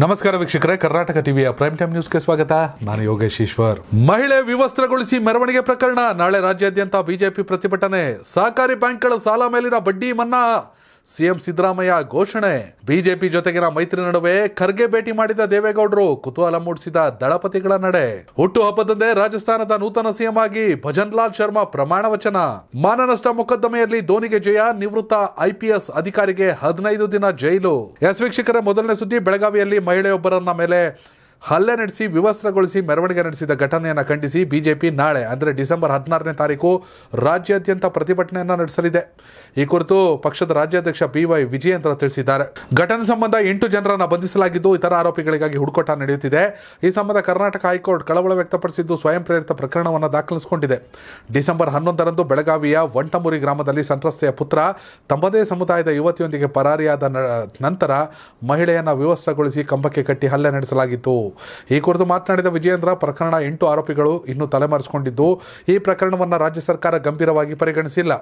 ನಮಸ್ಕಾರ ವೀಕ್ಷಕರೇ, ಕರ್ನಾಟಕ ಟಿವಿಯ ಪ್ರೈಮ್ ಟೈಮ್ ನ್ಯೂಸ್ಗೆ ಸ್ವಾಗತ. ನಾನು ಯೋಗೇಶ್ ಈಶ್ವರ್. ಮಹಿಳೆ ವಿವಸ್ತ್ರಗೊಳಿಸಿ ಮೆರವಣಿಗೆ ಪ್ರಕರಣ. ನಾಳೆ ರಾಜ್ಯಾದ್ಯಂತ ಬಿಜೆಪಿ ಪ್ರತಿಭಟನೆ. ಸಹಕಾರಿ ಬ್ಯಾಂಕ್ಗಳ ಸಾಲ ಮೇಲಿನ ಬಡ್ಡಿ ಮನ್ನಾ. ಸಿಎಂ ಸಿದ್ದರಾಮಯ್ಯ ಘೋಷಣೆ. ಬಿಜೆಪಿ ಜೊತೆಗಿನ ಮೈತ್ರಿ ನಡುವೆ ಖರ್ಗೆ ಭೇಟಿ ಮಾಡಿದ ದೇವೇಗೌಡರು. ಕುತೂಹಲ ಮೂಡಿಸಿದ ದಳಪತಿಗಳ ನಡೆ. ಹುಟ್ಟು ಹಬ್ಬದಂದೇ ರಾಜಸ್ಥಾನದ ನೂತನ ಸಿಎಂ ಆಗಿ ಭಜನ್ ಲಾಲ್ ಶರ್ಮಾ ಪ್ರಮಾಣ ವಚನ. ಮಾನನಷ್ಟ ಮೊಕದ್ದಮೆಯಲ್ಲಿ ಧೋನಿಗೆ ಜಯ. ನಿವೃತ್ತ ಐಪಿಎಸ್ ಅಧಿಕಾರಿಗೆ 15 ದಿನ ಜೈಲು. ವೀಕ್ಷಕರೇ, ಮೊದಲನೇ ಸುದ್ದಿ. ಬೆಳಗಾವಿಯಲ್ಲಿ ಮಹಿಳೆಯೊಬ್ಬರನ್ನ ಮೇಲೆ ಹಲ್ಲೆ ನಡೆಸಿ ವಿವಸ್ತ್ರಗೊಳಿಸಿ ಮೆರವಣಿಗೆ ನಡೆಸಿದ ಘಟನೆಯನ್ನು ಖಂಡಿಸಿ ಬಿಜೆಪಿ ನಾಳೆ ಅಂದರೆ ಡಿಸೆಂಬರ್ 16ನೇ ತಾರೀಕು ರಾಜ್ಯಾದ್ಯಂತ ಪ್ರತಿಭಟನೆಯನ್ನು ನಡೆಸಲಿದೆ. ಈ ಕುರಿತು ಪಕ್ಷದ ರಾಜ್ಯಾಧ್ಯಕ್ಷ BY ವಿಜಯೇಂದ್ರ ತಿಳಿಸಿದ್ದಾರೆ. ಘಟನೆ ಸಂಬಂಧ 8 ಜನರನ್ನು ಬಂಧಿಸಲಾಗಿದ್ದು ಇತರ ಆರೋಪಿಗಳಿಗಾಗಿ ಹುಡುಕಾಟ ನಡೆಯುತ್ತಿದೆ. ಈ ಸಂಬಂಧ ಕರ್ನಾಟಕ ಹೈಕೋರ್ಟ್ ಕಳವಳ ವ್ಯಕ್ತಪಡಿಸಿದ್ದು ಸ್ವಯಂ ಪ್ರೇರಿತ ಪ್ರಕರಣವನ್ನು ದಾಖಲಿಸಿಕೊಂಡಿದೆ. ಡಿಸೆಂಬರ್ 11ರಂದು ಬೆಳಗಾವಿಯ ವಂಟಮುರಿ ಗ್ರಾಮದಲ್ಲಿ ಸಂತ್ರಸ್ತೆಯ ಪುತ್ರ ತಮ್ಮದೇ ಸಮುದಾಯದ ಯುವತಿಯೊಂದಿಗೆ ಪರಾರಿಯಾದ ನಂತರ ಮಹಿಳೆಯನ್ನ ವಿವಸ್ತ್ರಗೊಳಿಸಿ ಕಂಬಕ್ಕೆ ಕಟ್ಟಿ ಹಲ್ಲೆ ನಡೆಸಲಾಗಿತ್ತು. ಈ ಕುರಿತು ಮಾತನಾಡಿದ ವಿಜಯೇಂದ್ರ, ಪ್ರಕರಣ 8 ಆರೋಪಿಗಳು ಇನ್ನೂ ತಲೆಮರೆಸಿಕೊಂಡಿದ್ದು ಈ ಪ್ರಕರಣವನ್ನು ರಾಜ್ಯ ಸರ್ಕಾರ ಗಂಭೀರವಾಗಿ ಪರಿಗಣಿಸಿಲ್ಲ.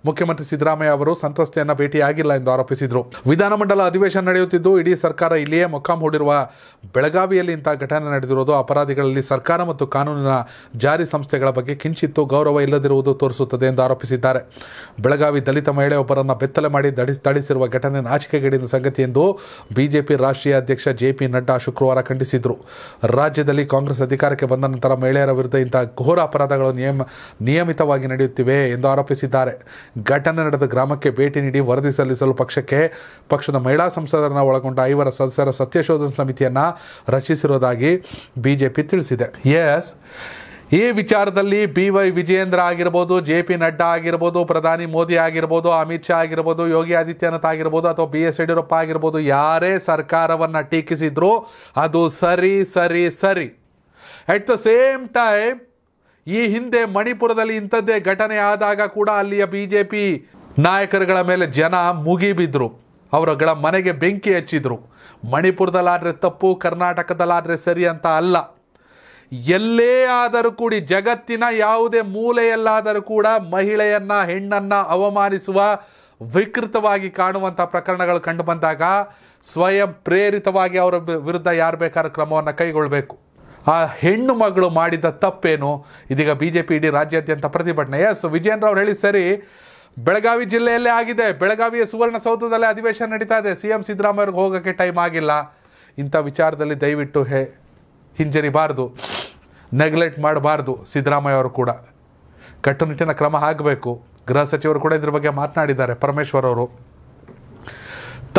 ಮುಖ್ಯಮಂತ್ರಿ ಸಿದ್ದರಾಮಯ್ಯ ಅವರು ಸಂತ್ರಸ್ತೆಯನ್ನ ಭೇಟಿಯಾಗಿಲ್ಲ ಎಂದು ಆರೋಪಿಸಿದರು. ವಿಧಾನಮಂಡಲ ಅಧಿವೇಶನ ನಡೆಯುತ್ತಿದ್ದು ಇಡೀ ಸರ್ಕಾರ ಇಲ್ಲಿಯೇ ಮೊಕ್ಕಾಂ ಹೂಡಿರುವ ಬೆಳಗಾವಿಯಲ್ಲಿ ಇಂತಹ ಘಟನೆ ನಡೆದಿರುವುದು ಅಪರಾಧಿಗಳಲ್ಲಿ ಸರ್ಕಾರ ಮತ್ತು ಕಾನೂನಿನ ಜಾರಿ ಸಂಸ್ಥೆಗಳ ಬಗ್ಗೆ ಕಿಂಚಿತ್ತೂ ಗೌರವ ಇಲ್ಲದಿರುವುದು ತೋರಿಸುತ್ತದೆ ಎಂದು ಆರೋಪಿಸಿದ್ದಾರೆ. ಬೆಳಗಾವಿ ದಲಿತ ಮಹಿಳೆಯೊಬ್ಬರನ್ನು ಬೆತ್ತಲೆ ಮಾಡಿ ಥಳಿಸಿರುವ ಘಟನೆ ನಾಚಿಕೆಗೇಡಿನ ಸಂಗತಿ ಎಂದು ಬಿಜೆಪಿ ರಾಷ್ಟ್ರೀಯ ಅಧ್ಯಕ್ಷ JP ನಡ್ಡಾ ಶುಕ್ರವಾರ ಖಂಡಿಸಿದರು. ರಾಜ್ಯದಲ್ಲಿ ಕಾಂಗ್ರೆಸ್ ಅಧಿಕಾರಕ್ಕೆ ಬಂದ ನಂತರ ಮಹಿಳೆಯರ ವಿರುದ್ಧ ಇಂತಹ ಘೋರ ಅಪರಾಧಗಳು ನಿಯಮಿತವಾಗಿ ನಡೆಯುತ್ತಿವೆ ಎಂದು ಆರೋಪಿಸಿದ್ದಾರೆ. ಘಟನೆ ನಡೆದ ಗ್ರಾಮಕ್ಕೆ ಭೇಟಿ ನೀಡಿ ವರದಿ ಸಲ್ಲಿಸಲು ಪಕ್ಷದ ಮಹಿಳಾ ಸಂಸದರನ್ನು ಒಳಗೊಂಡ 5 ಸದಸ್ಯರ ಸತ್ಯಶೋಧನಾ ಸಮಿತಿಯನ್ನು ರಚಿಸಿರುವುದಾಗಿ ಬಿಜೆಪಿ ತಿಳಿಸಿದೆ. ಈ ವಿಚಾರದಲ್ಲಿ BY ವಿಜಯೇಂದ್ರ ಆಗಿರ್ಬೋದು, JP ನಡ್ಡಾ ಆಗಿರ್ಬೋದು, ಪ್ರಧಾನಿ ಮೋದಿ ಆಗಿರ್ಬೋದು, ಅಮಿತ್ ಶಾ ಆಗಿರ್ಬೋದು, ಯೋಗಿ ಆದಿತ್ಯನಾಥ್ ಆಗಿರ್ಬೋದು ಅಥವಾ BS ಯಡಿಯೂರಪ್ಪ ಆಗಿರ್ಬೋದು, ಯಾರೇ ಸರ್ಕಾರವನ್ನು ಟೀಕಿಸಿದ್ರು ಅದು ಸರಿ. ಅಟ್ ದ ಸೇಮ್ ಟೈಮ್ ಈ ಹಿಂದೆ ಮಣಿಪುರದಲ್ಲಿ ಇಂಥದ್ದೇ ಘಟನೆ ಆದಾಗ ಕೂಡ ಅಲ್ಲಿಯ ಬಿಜೆಪಿ ನಾಯಕರುಗಳ ಮೇಲೆ ಜನ ಮುಗಿಬಿದ್ರು, ಅವರುಗಳ ಮನೆಗೆ ಬೆಂಕಿ ಹಚ್ಚಿದ್ರು. ಮಣಿಪುರದಲ್ಲಾದ್ರೆ ತಪ್ಪು, ಕರ್ನಾಟಕದಲ್ಲಾದ್ರೆ ಸರಿ ಅಂತ ಅಲ್ಲ. ಎಲ್ಲೇ ಆದರೂ ಕೂಡಿ, ಜಗತ್ತಿನ ಯಾವುದೇ ಮೂಲೆಯಲ್ಲಾದರೂ ಕೂಡ ಮಹಿಳೆಯನ್ನ, ಹೆಣ್ಣನ್ನ ಅವಮಾನಿಸುವ, ವಿಕೃತವಾಗಿ ಕಾಣುವಂಥ ಪ್ರಕರಣಗಳು ಕಂಡು ಬಂದಾಗ ಸ್ವಯಂ ಪ್ರೇರಿತವಾಗಿ ಅವರ ವಿರುದ್ಧ ಯಾರು ಬೇಕಾದ್ರೂ ಕ್ರಮವನ್ನು ಕೈಗೊಳ್ಳಬೇಕು. ಆ ಹೆಣ್ಣು ಮಗಳು ಮಾಡಿದ ತಪ್ಪೇನು? ಇದೀಗ ಬಿಜೆಪಿ ಇಡೀ ರಾಜ್ಯಾದ್ಯಂತ ಪ್ರತಿಭಟನೆ. ವಿಜಯೇಂದ್ರ ಅವರು ಹೇಳಿ ಸರಿ, ಬೆಳಗಾವಿ ಜಿಲ್ಲೆಯಲ್ಲೇ ಆಗಿದೆ. ಬೆಳಗಾವಿಯ ಸುವರ್ಣಸೌಧದಲ್ಲೇ ಅಧಿವೇಶನ ನಡೀತಾ ಇದೆ. CM ಸಿದ್ದರಾಮಯ್ಯವ್ರಿಗೆ ಹೋಗೋಕ್ಕೆ ಟೈಮ್ ಆಗಿಲ್ಲ. ಇಂಥ ವಿಚಾರದಲ್ಲಿ ದಯವಿಟ್ಟು ಹಿಂಜರಿಬಾರ್ದು, ನೆಗ್ಲೆಕ್ಟ್ ಮಾಡಬಾರ್ದು. ಸಿದ್ದರಾಮಯ್ಯ ಅವರು ಕೂಡ ಕಟ್ಟುನಿಟ್ಟಿನ ಕ್ರಮ ಆಗಬೇಕು. ಗೃಹ ಸಚಿವರು ಕೂಡ ಇದ್ರ ಬಗ್ಗೆ ಮಾತನಾಡಿದ್ದಾರೆ. ಪರಮೇಶ್ವರ್ ಅವರು,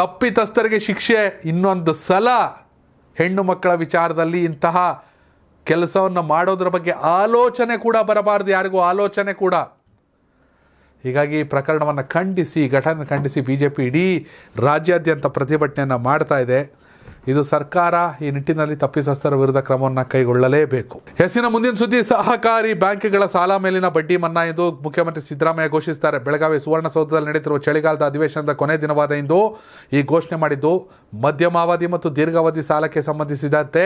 ತಪ್ಪಿತಸ್ಥರಿಗೆ ಶಿಕ್ಷೆ. ಇನ್ನೊಂದು ಸಲ ಹೆಣ್ಣು ಮಕ್ಕಳ ವಿಚಾರದಲ್ಲಿ ಇಂತಹ ಕೆಲಸವನ್ನು ಮಾಡೋದ್ರ ಬಗ್ಗೆ ಆಲೋಚನೆ ಕೂಡ ಬರಬಾರ್ದು, ಯಾರಿಗೂ ಆಲೋಚನೆ ಕೂಡ. ಹೀಗಾಗಿ ಈ ಪ್ರಕರಣವನ್ನು ಖಂಡಿಸಿ, ಘಟನೆ ಖಂಡಿಸಿ ಬಿಜೆಪಿ ಇಡೀ ರಾಜ್ಯಾದ್ಯಂತ ಪ್ರತಿಭಟನೆಯನ್ನು ಮಾಡ್ತಾ ಇದೆ. ಇದು ಸರ್ಕಾರ ಈ ನಿಟ್ಟಿನಲ್ಲಿ ತಪ್ಪಿತಸ್ಥರ ವಿರುದ್ಧ ಕ್ರಮವನ್ನು ಕೈಗೊಳ್ಳಲೇಬೇಕು. ಮುಂದಿನ ಸುದ್ದಿ. ಸಹಕಾರಿ ಬ್ಯಾಂಕ್ಗಳ ಸಾಲ ಮೇಲಿನ ಬಡ್ಡಿ ಮನ್ನಾ ಎಂದು ಮುಖ್ಯಮಂತ್ರಿ ಸಿದ್ದರಾಮಯ್ಯ ಘೋಷಿಸಿದ್ದಾರೆ. ಬೆಳಗಾವಿ ಸುವರ್ಣಸೌಧದಲ್ಲಿ ನಡೆಯುತ್ತಿರುವ ಚಳಿಗಾಲದ ಅಧಿವೇಶನದ ಕೊನೆ ದಿನವಾದ ಇಂದು ಈ ಘೋಷಣೆ ಮಾಡಿದ್ದು, ಮಧ್ಯಮಾವಧಿ ಮತ್ತು ದೀರ್ಘಾವಧಿ ಸಾಲಕ್ಕೆ ಸಂಬಂಧಿಸಿದಂತೆ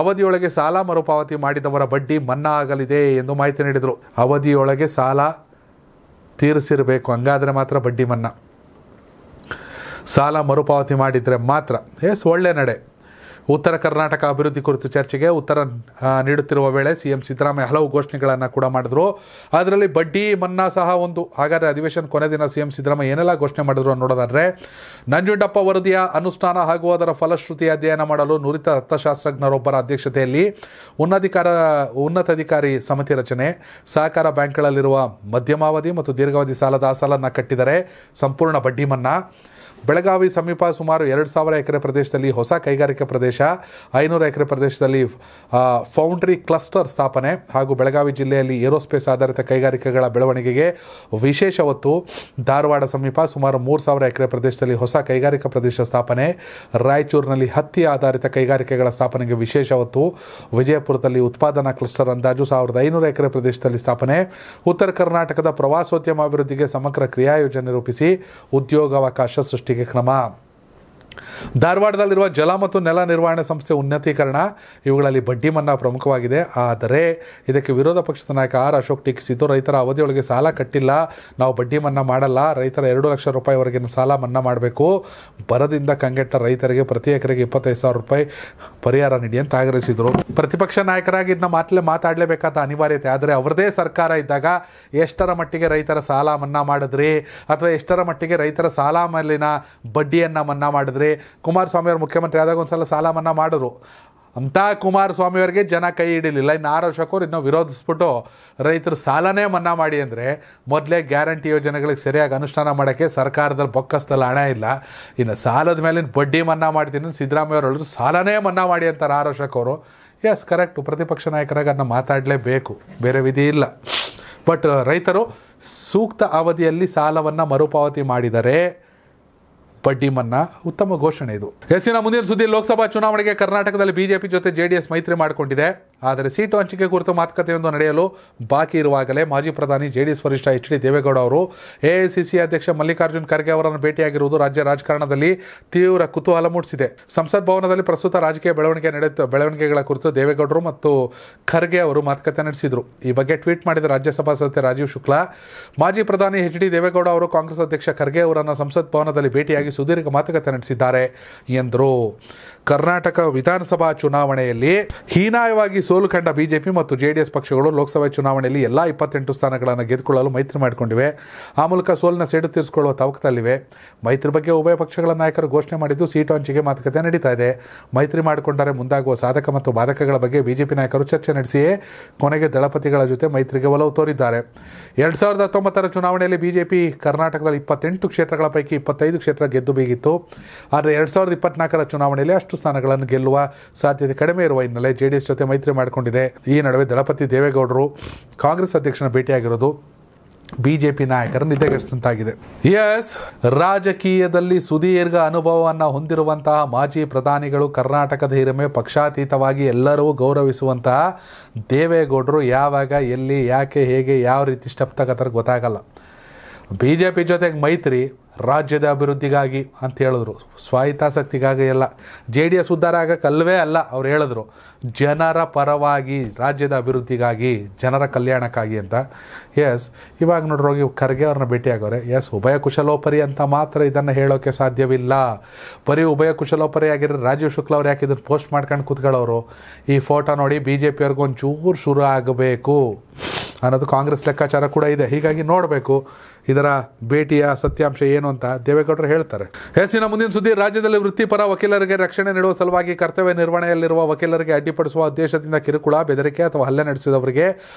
ಅವಧಿಯೊಳಗೆ ಸಾಲ ಮರುಪಾವತಿ ಮಾಡಿದವರ ಬಡ್ಡಿ ಮನ್ನಾ ಆಗಲಿದೆ ಎಂದು ಮಾಹಿತಿ ನೀಡಿದರು. ಅವಧಿಯೊಳಗೆ ಸಾಲ ತೀರಿಸಿರಬೇಕು, ಹಂಗಾದರೆ ಮಾತ್ರ ಬಡ್ಡಿ ಮನ್ನಾ. ಸಾಲ ಮರುಪಾವತಿ ಮಾಡಿದರೆ ಮಾತ್ರ. ಒಳ್ಳೆ ನಡೆ. ಉತ್ತರ ಕರ್ನಾಟಕ ಅಭಿವೃದ್ಧಿ ಕುರಿತು ಚರ್ಚೆಗೆ ಉತ್ತರ ನೀಡುತ್ತಿರುವ ವೇಳೆ CM ಸಿದ್ದರಾಮಯ್ಯ ಹಲವು ಘೋಷಣೆಗಳನ್ನು ಕೂಡ ಮಾಡಿದ್ರು. ಅದರಲ್ಲಿ ಬಡ್ಡಿ ಮನ್ನಾ ಸಹ ಒಂದು. ಹಾಗಾದರೆ ಅಧಿವೇಶನ ಕೊನೆ ದಿನ CM ಸಿದ್ದರಾಮಯ್ಯ ಏನೆಲ್ಲ ಘೋಷಣೆ ಮಾಡಿದ್ರು ನೋಡೋದಾದ್ರೆ, ನಂಜುಂಡಪ್ಪ ವರದಿಯ ಅನುಷ್ಠಾನ ಹಾಗೂ ಅದರ ಫಲಶ್ರುತಿ ಅಧ್ಯಯನ ಮಾಡಲು ನುರಿತ ಅರ್ಥಶಾಸ್ತ್ರಜ್ಞರೊಬ್ಬರ ಅಧ್ಯಕ್ಷತೆಯಲ್ಲಿ ಉನ್ನತಾಧಿಕಾರಿ ಸಮಿತಿ ರಚನೆ. ಸಹಕಾರ ಬ್ಯಾಂಕ್ಗಳಲ್ಲಿರುವ ಮಧ್ಯಮಾವಧಿ ಮತ್ತು ದೀರ್ಘಾವಧಿ ಸಾಲದ ಅಸಲನ್ನು ಕಟ್ಟಿದರೆ ಸಂಪೂರ್ಣ ಬಡ್ಡಿ ಮನ್ನಾ. ಬೆಳಗಾವಿ ಸಮೀಪ ಸುಮಾರು 2,000 ಎಕರೆ ಪ್ರದೇಶದಲ್ಲಿ ಹೊಸ ಕೈಗಾರಿಕೆ ಪ್ರದೇಶ, 500 ಎಕರೆ ಪ್ರದೇಶದಲ್ಲಿ ಫೌಂಡ್ರಿ ಕ್ಲಸ್ಟರ್ ಸ್ಥಾಪನೆ ಹಾಗೂ ಬೆಳಗಾವಿ ಜಿಲ್ಲೆಯಲ್ಲಿ ಏರೋಸ್ಪೇಸ್ ಆಧಾರಿತ ಕೈಗಾರಿಕೆಗಳ ಬೆಳವಣಿಗೆಗೆ ವಿಶೇಷ ಒತ್ತು. ಧಾರವಾಡ ಸಮೀಪ ಸುಮಾರು 3,000 ಎಕರೆ ಪ್ರದೇಶದಲ್ಲಿ ಹೊಸ ಕೈಗಾರಿಕಾ ಪ್ರದೇಶ ಸ್ಥಾಪನೆ. ರಾಯಚೂರಿನಲ್ಲಿ ಹತ್ತಿ ಆಧಾರಿತ ಕೈಗಾರಿಕೆಗಳ ಸ್ಥಾಪನೆಗೆ ವಿಶೇಷ ಒತ್ತು. ವಿಜಯಪುರದಲ್ಲಿ ಉತ್ಪಾದನಾ ಕ್ಲಸ್ಟರ್ ಅಂದಾಜು 1,500 ಎಕರೆ ಪ್ರದೇಶದಲ್ಲಿ ಸ್ಥಾಪನೆ. ಉತ್ತರ ಕರ್ನಾಟಕದ ಪ್ರವಾಸೋದ್ಯಮ ಅಭಿವೃದ್ಧಿಗೆ ಸಮಗ್ರ ಕ್ರಿಯಾಯೋಜನೆ ರೂಪಿಸಿ ಉದ್ಯೋಗಾವಕಾಶ ಸೃಷ್ಟಿಗೆ ಕ್ರಮ. ಧಾರವಾಡದಲ್ಲಿರುವ ಜಲ ಮತ್ತು ನೆಲ ನಿರ್ವಹಣೆ ಸಂಸ್ಥೆ ಉನ್ನತೀಕರಣ ಇವುಗಳಲ್ಲಿ ಬಡ್ಡಿ ಮನ್ನಾ ಪ್ರಮುಖವಾಗಿದೆ. ಆದರೆ ಇದಕ್ಕೆ ವಿರೋಧ ಪಕ್ಷದ ನಾಯಕ ಆರ್ ಅಶೋಕ್ ಟೀಕಿಸಿದ್ದು, ರೈತರ ಅವಧಿಯೊಳಗೆ ಸಾಲ ಕಟ್ಟಿಲ್ಲ, ನಾವು ಬಡ್ಡಿ ಮನ್ನಾ ಮಾಡಲ್ಲ, ರೈತರ 2 ಲಕ್ಷ ರೂಪಾಯಿವರೆಗಿನ ಸಾಲ ಮನ್ನಾ ಮಾಡಬೇಕು, ಬರದಿಂದ ಕಂಗೆಟ್ಟ ರೈತರಿಗೆ ಪ್ರತಿ ಎಕರೆಗೆ 25,000 ರೂಪಾಯಿ ಪರಿಹಾರ ನೀಡಿ ಅಂತ ಆಗ್ರಹಿಸಿದರು. ಪ್ರತಿಪಕ್ಷ ನಾಯಕರಾಗಿ ಇದನ್ನ ಮಾತಾಡಲೇಬೇಕಾದ ಅನಿವಾರ್ಯತೆ. ಆದರೆ ಅವರದೇ ಸರ್ಕಾರ ಇದ್ದಾಗ ಎಷ್ಟರ ಮಟ್ಟಿಗೆ ರೈತರ ಸಾಲ ಮನ್ನಾ ಮಾಡಿದ್ರಿ, ಅಥವಾ ಎಷ್ಟರ ಮಟ್ಟಿಗೆ ರೈತರ ಸಾಲ ಮೇಲಿನ ಬಡ್ಡಿಯನ್ನು ಮನ್ನಾ ಮಾಡಿದ್ರಿ? ಕುಮಾರಸ್ವಾಮಿ ಅವರು ಮುಖ್ಯಮಂತ್ರಿ ಆದಾಗ ಒಂದ್ಸಲ ಸಾಲ ಮನ್ನಾ ಮಾಡಿದ್ರು. ಅಂತ ಕುಮಾರಸ್ವಾಮಿ ಅವರಿಗೆ ಜನ ಕೈ ಹಿಡಿಲಿಲ್ಲ. ಇನ್ನು ಆರ್ ಅಶೋಕ್ ಅವರು ಇನ್ನೂ ವಿರೋಧಿಸ್ಬಿಟ್ಟು ರೈತರು ಸಾಲನೇ ಮನ್ನಾ ಮಾಡಿ ಅಂದರೆ, ಮೊದಲೇ ಗ್ಯಾರಂಟಿ ಯೋಜನೆಗಳಿಗೆ ಸರಿಯಾಗಿ ಅನುಷ್ಠಾನ ಮಾಡೋಕ್ಕೆ ಸರ್ಕಾರದಲ್ಲಿ ಬೊಕ್ಕಸದಲ್ಲಿ ಹಣ ಇಲ್ಲ, ಇನ್ನು ಸಾಲದ ಮೇಲಿನ ಬಡ್ಡಿ ಮನ್ನಾ ಮಾಡ್ತೀನಿ ಸಿದ್ದರಾಮಯ್ಯ ಅವರು ಹೇಳಿದ್ರು, ಸಾಲನೇ ಮನ್ನಾ ಮಾಡಿ ಅಂತಾರೆ ಆರ್ ಅಶೋಕ್ ಅವರು. ಎಸ್, ಕರೆಕ್ಟು, ಪ್ರತಿಪಕ್ಷ ನಾಯಕರಾಗಿ ಅದನ್ನ ಮಾತಾಡಲೇಬೇಕು, ಬೇರೆ ವಿಧಿ ಇಲ್ಲ. ಬಟ್ ರೈತರು ಸೂಕ್ತ ಅವಧಿಯಲ್ಲಿ ಸಾಲವನ್ನು ಮರುಪಾವತಿ ಮಾಡಿದರೆ ಬಡ್ಡಿ ಮನ್ನಾ ಉತ್ತಮ ಘೋಷಣೆ ಇದು. ಎಸ್ಸಿನ ಮುಂದಿನ ಸುದ್ದಿ, ಲೋಕಸಭಾ ಚುನಾವಣೆಗೆ ಕರ್ನಾಟಕದಲ್ಲಿ ಬಿಜೆಪಿ ಜೊತೆ ಜೆಡಿಎಸ್ ಮೈತ್ರಿ ಮಾಡಿಕೊಂಡಿದೆ. ಆದರೆ ಸೀಟು ಹಂಚಿಕೆ ಕುರಿತು ಮಾತುಕತೆಯೊಂದು ನಡೆಯಲು ಬಾಕಿ ಇರುವಾಗಲೇ ಮಾಜಿ ಪ್ರಧಾನಿ ಜೆಡಿಎಸ್ ವರಿಷ್ಠ ಎಚ್.ಡಿ. ದೇವೇಗೌಡ ಅವರು ಎಐಸಿಸಿ ಅಧ್ಯಕ್ಷ ಮಲ್ಲಿಕಾರ್ಜುನ್ ಖರ್ಗೆ ಅವರನ್ನು ಭೇಟಿಯಾಗಿರುವುದು ರಾಜ್ಯ ರಾಜಕಾರಣದಲ್ಲಿ ತೀವ್ರ ಕುತೂಹಲ ಮೂಡಿಸಿದೆ. ಸಂಸತ್ ಭವನದಲ್ಲಿ ಪ್ರಸ್ತುತ ರಾಜಕೀಯ ಬೆಳವಣಿಗೆಗಳ ಕುರಿತು ದೇವೇಗೌಡರು ಮತ್ತು ಖರ್ಗೆ ಅವರು ಮಾತುಕತೆ ನಡೆಸಿದರು. ಈ ಬಗ್ಗೆ ಟ್ವೀಟ್ ಮಾಡಿದ ರಾಜ್ಯಸಭಾ ಸದಸ್ಯ ರಾಜೀವ್ ಶುಕ್ಲಾ, ಮಾಜಿ ಪ್ರಧಾನಿ ಎಚ್.ಡಿ. ದೇವೇಗೌಡ ಅವರು ಕಾಂಗ್ರೆಸ್ ಅಧ್ಯಕ್ಷ ಖರ್ಗೆ ಅವರನ್ನು ಸಂಸತ್ ಭವನದಲ್ಲಿ ಭೇಟಿಯಾಗಿ ಸುದೀರ್ಘ ಮಾತುಕತೆ ನಡೆಸಿದ್ದಾರೆ ಎಂದರು. ಕರ್ನಾಟಕ ವಿಧಾನಸಭಾ ಚುನಾವಣೆಯಲ್ಲಿ ಹೀನಾಯವಾಗಿ ಸೋಲು ಕಂಡ ಬಿಜೆಪಿ ಮತ್ತು ಜೆಡಿಎಸ್ ಪಕ್ಷಗಳು ಲೋಕಸಭೆ ಚುನಾವಣೆಯಲ್ಲಿ ಎಲ್ಲಾ 28 ಸ್ಥಾನಗಳನ್ನು ಗೆದ್ದುಕೊಳ್ಳಲು ಮೈತ್ರಿ ಮಾಡಿಕೊಂಡಿವೆ. ಆ ಮೂಲಕ ಸೋಲಿನ ಸೇಡು ತೀರಿಸಿಕೊಳ್ಳುವ ತವಕದಲ್ಲಿವೆ. ಮೈತ್ರಿ ಬಗ್ಗೆ ಉಭಯ ಪಕ್ಷಗಳ ನಾಯಕರು ಘೋಷಣೆ ಮಾಡಿದ್ದು, ಸೀಟು ಹಂಚಿಕೆ ಮಾತುಕತೆ ನಡೀತಾ ಇದೆ. ಮೈತ್ರಿ ಮಾಡಿಕೊಂಡರೆ ಮುಂದಾಗುವ ಸಾಧಕ ಮತ್ತು ಬಾಧಕಗಳ ಬಗ್ಗೆ ಬಿಜೆಪಿ ನಾಯಕರು ಚರ್ಚೆ ನಡೆಸಿಯೇ ಕೊನೆಗೆ ದಳಪತಿಗಳ ಜೊತೆ ಮೈತ್ರಿಗೆ ಒಲವು ತೋರಿದ್ದಾರೆ. 2019 ಚುನಾವಣೆಯಲ್ಲಿ ಬಿಜೆಪಿ ಕರ್ನಾಟಕದಲ್ಲಿ 28 ಕ್ಷೇತ್ರಗಳ ಪೈಕಿ 25 ಕ್ಷೇತ್ರ ಗೆದ್ದು ಬೀಗಿತ್ತು. ಆದರೆ 2024 ಚುನಾವಣೆಯಲ್ಲಿ ಅಷ್ಟು ಸ್ಥಾನಗಳನ್ನು ಗೆಲ್ಲುವ ಸಾಧ್ಯತೆ ಕಡಿಮೆ ಇರುವ ಹಿನ್ನೆಲೆ ಜೆಡಿಎಸ್ ಜೊತೆ ಮೈತ್ರಿ ಮಾಡಿಕೊಂಡಿದೆ. ಈ ನಡುವೆ ದಳಪತಿ ದೇವೇಗೌಡರು ಕಾಂಗ್ರೆಸ್ ಅಧ್ಯಕ್ಷನ ಭೇಟಿಯಾಗಿರೋದು ಬಿಜೆಪಿ ನಾಯಕರ ನಿದ್ದೆಗೆಡಿಸಿದಂತಾಗಿದೆ. ಎಸ್, ರಾಜಕೀಯದಲ್ಲಿ ಸುದೀರ್ಘ ಅನುಭವವನ್ನು ಹೊಂದಿರುವಂತಹ ಮಾಜಿ ಪ್ರಧಾನಿಗಳು, ಕರ್ನಾಟಕದ ಹಿರಿಮೆ, ಪಕ್ಷಾತೀತವಾಗಿ ಎಲ್ಲರೂ ಗೌರವಿಸುವಂತಹ ದೇವೇಗೌಡರು ಯಾವಾಗ, ಎಲ್ಲಿ, ಯಾಕೆ, ಹೇಗೆ, ಯಾವ ರೀತಿ ಸ್ಟೆಪ್ ತಗೋತಾರೆ ಗೊತ್ತಾಗಲ್ಲ. ಬಿಜೆಪಿ ಜೊತೆಗೆ ಮೈತ್ರಿ ರಾಜ್ಯದ ಅಭಿವೃದ್ಧಿಗಾಗಿ ಅಂತ ಹೇಳಿದ್ರು, ಸ್ವಾಯತ್ತಾಸಕ್ತಿಗಾಗಿ ಅಲ್ಲ. ಜೆಡಿಎಸ್ ಉದ್ಧಾರ ಆಗಕ್ಕಲ್ವೇ ಅಲ್ಲ, ಅವ್ರು ಹೇಳಿದ್ರು ಜನರ ಪರವಾಗಿ, ರಾಜ್ಯದ ಅಭಿವೃದ್ಧಿಗಾಗಿ, ಜನರ ಕಲ್ಯಾಣಕ್ಕಾಗಿ ಅಂತ. ಎಸ್, ಇವಾಗ ನೋಡ್ರಿ ಹೋಗಿ ಖರ್ಗೆ ಅವ್ರನ್ನ ಭೇಟಿಯಾಗವ್ರೆ. ಎಸ್, ಉಭಯ ಕುಶಲೋಪರಿ ಅಂತ ಮಾತ್ರ ಇದನ್ನು ಹೇಳೋಕ್ಕೆ ಸಾಧ್ಯವಿಲ್ಲ. ಬರೀ ಉಭಯ ಕುಶಲೋಪರಿ ಆಗಿರೋ ರಾಜೀವ್ ಶುಕ್ಲಾ ಅವ್ರು ಯಾಕೆ ಇದನ್ನು ಪೋಸ್ಟ್ ಮಾಡ್ಕೊಂಡು ಕೂತ್ಕೊಳ್ಳೋರು? ಈ ಫೋಟೋ ನೋಡಿ ಬಿಜೆಪಿಯವ್ರಿಗೆ ಒಂಚೂರು ಶುರು ಆಗಬೇಕು ಅನ್ನೋದು ಕಾಂಗ್ರೆಸ್ ಲೆಕ್ಕಾಚಾರ ಕೂಡ ಇದೆ. ಹೀಗಾಗಿ ನೋಡಬೇಕು ಇದರ ಭೇಟಿಯ ಸತ್ಯಾಂಶ ಏನು ಅಂತ ದೇವೇಗೌಡರು ಹೇಳ್ತಾರೆ. ಎಸ್ಸಿನ ಮುಂದಿನ ಸುದ್ದಿ, ರಾಜ್ಯದಲ್ಲಿ ವೃತ್ತಿಪರ ವಕೀಲರಿಗೆ ರಕ್ಷಣೆ ನೀಡುವ ಸಲುವಾಗಿ ಕರ್ತವ್ಯ ನಿರ್ವಹಣೆಯಲ್ಲಿರುವ ವಕೀಲರಿಗೆ ಅಡ್ಡಿಪಡಿಸುವ ಉದ್ದೇಶದಿಂದ ಕಿರುಕುಳ, ಬೆದರಿಕೆ ಅಥವಾ ಹಲ್ಲೆ ನಡೆಸಿದವರಿಗೆ